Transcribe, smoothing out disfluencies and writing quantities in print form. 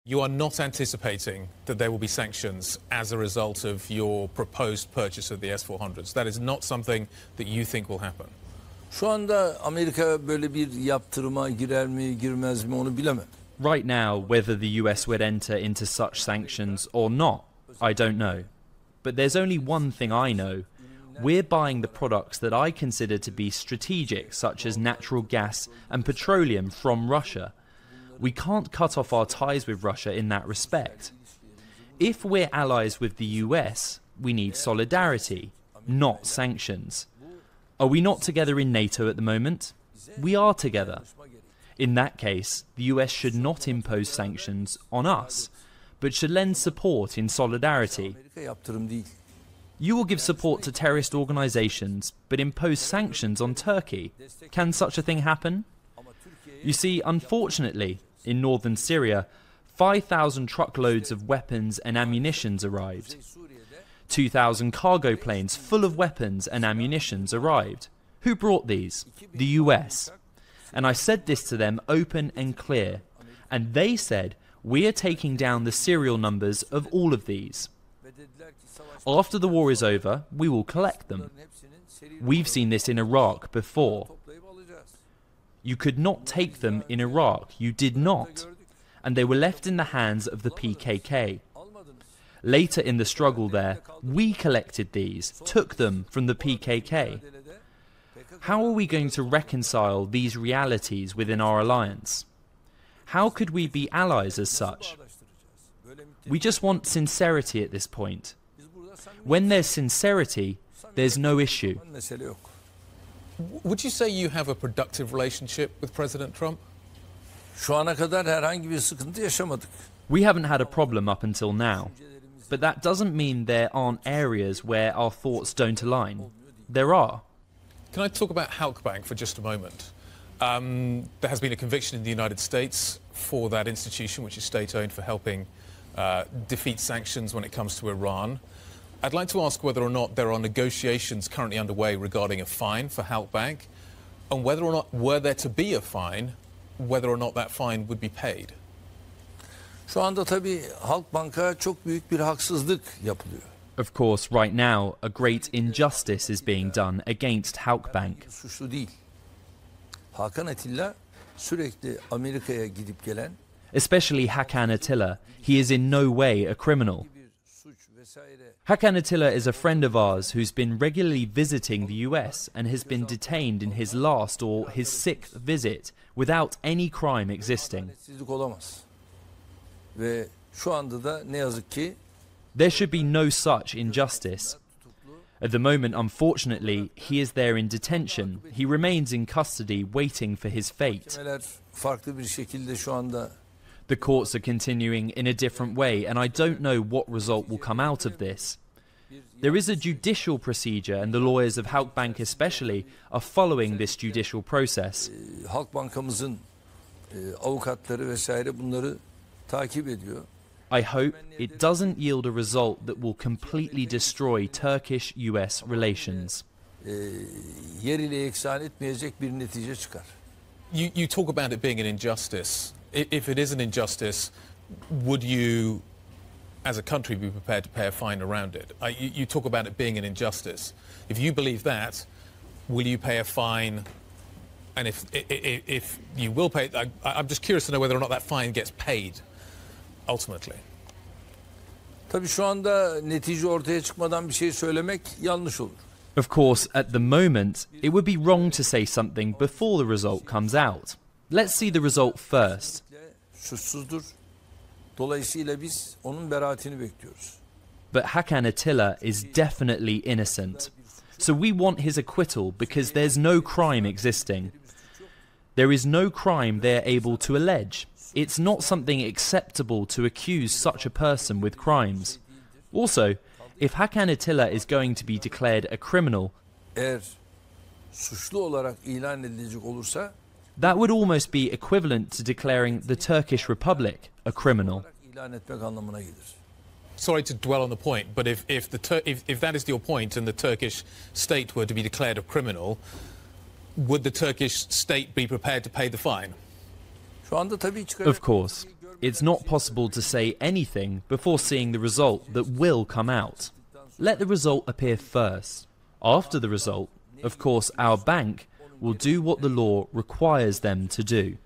You are not anticipating that there will be sanctions as a result of your proposed purchase of the S-400s. That is not something that you think will happen. Şu anda Amerika böyle bir yaptırıma girer mi, girmez mi onu bilemem. Right now, whether the US would enter into such sanctions or not, I don't know. But there's only one thing I know. We're buying the products that I consider to be strategic, such as natural gas and petroleum from Russia. We can't cut off our ties with Russia in that respect. If we're allies with the US, we need solidarity, not sanctions. Are we not together in NATO at the moment? We are together. In that case, the US should not impose sanctions on us, but should lend support in solidarity. You will give support to terrorist organisations, but impose sanctions on Turkey. Can such a thing happen? You see, unfortunately, in northern Syria, 5,000 truckloads of weapons and ammunitions arrived. 2,000 cargo planes full of weapons and ammunitions arrived. Who brought these? The US. And I said this to them open and clear. And they said, we are taking down the serial numbers of all of these. After the war is over, we will collect them. We've seen this in Iraq before. You could not take them in Iraq. You did not. And they were left in the hands of the PKK. Later in the struggle there, we collected these, took them from the PKK. How are we going to reconcile these realities within our alliance? How could we be allies as such? We just want sincerity at this point. When there's sincerity, there's no issue. Would you say you have a productive relationship with President Trump? Şu ana kadar herhangi bir sıkıntı yaşamadık. We haven't had a problem up until now. But that doesn't mean there aren't areas where our thoughts don't align. There are. Can I talk about Halkbank for just a moment? There has been a conviction in the United States for that institution, which is state-owned, for helping defeat sanctions when it comes to Iran. I'd like to ask whether or not there are negotiations currently underway regarding a fine for Halkbank, and whether or not, were there to be a fine, whether or not that fine would be paid. Şu anda tabii Halkbank'a çok büyük bir haksızlık yapılıyor. Of course, right now, a great injustice is being done against Halkbank. Suçlu değil. Hakan Atilla sürekli Amerika'ya gidip gelen, Especially Hakan Atilla. He is in no way a criminal. Hakan Atilla is a friend of ours who's been regularly visiting the US and has been detained in his last or his 6th visit without any crime existing. adaletsizlik olamaz. Ve şu anda da ne yazık ki There should be no such injustice. At the moment, unfortunately, he is there in detention. He remains in custody waiting for his fate. mahkemeler farklı bir şekilde şu anda The courts are continuing in a different way, and I don't know what result will come out of this. There is a judicial procedure, and the lawyers of Halkbank especially are following this judicial process. Halkbankamızın avukatları vesaire bunları takip ediyor. I hope it doesn't yield a result that will completely destroy Turkish-US relations. Yer ile yeksan etmeyecek bir netice çıkar. You talk about it being an injustice. If it is an injustice, would you, as a country, be prepared to pay a fine around it? You talk about it being an injustice. If you believe that, will you pay a fine? And if you will pay, I'm just curious to know whether or not that fine gets paid ultimately. Tabii şu anda netice ortaya çıkmadan bir şey söylemek yanlış olur. Of course, at the moment, it would be wrong to say something before the result comes out. Let's see the result first. Suçsuzdur. Dolayısıyla biz onun beraatini bekliyoruz. But Hakan Atilla is definitely innocent. So we want his acquittal because there's no crime existing. There is no crime they're able to allege. It's not something acceptable to accuse such a person with crimes. Also, if Hakan Atilla is going to be declared a criminal, Eğer suçlu olarak ilan edilecek olursa that would almost be equivalent to declaring the Turkish Republic a criminal. ilan etmek anlamına gelir. Sorry to dwell on the point, but if that is your point and the Turkish state were to be declared a criminal, would the Turkish state be prepared to pay the fine? Şu anda tabii Of course. It's not possible to say anything before seeing the result that will come out. Let the result appear first. After the result, of course, our bank will do what the law requires them to do.